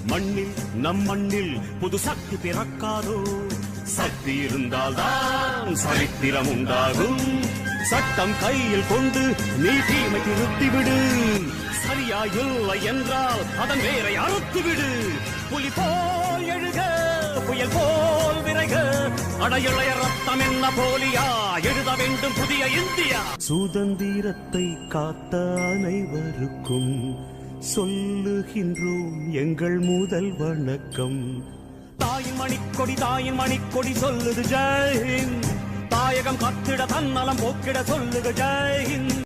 மண்ணில் நம் மண்ணில் புது சக்தி பிறக்காதோ சக்தி இருந்தால்தான் சரித்திரம் உண்டாகும் சட்டம் கையில் கொண்டு நீ தீமை திருத்திவிடு சரியா இல்லை என்றால் அதன் வேரை அறுத்துவிடு புலி போல் எழுக புயல் போல் விரைக அடையுளைய ரத்தம் என்ன போலியா எழுத வேண்டும் புதிய இந்தியா சுதந்திரத்தை காத்த அனைவருக்கும் சொல்லுகின்றோம் எங்கள் முதல் வணக்கம் தாயின் மணிக்கொடி சொல்லுது ஜெய் ஹிந்த் தாயகம் கத்திட தன்னலம் போக்கிட சொல்லுக ஜெய் ஹிந்த்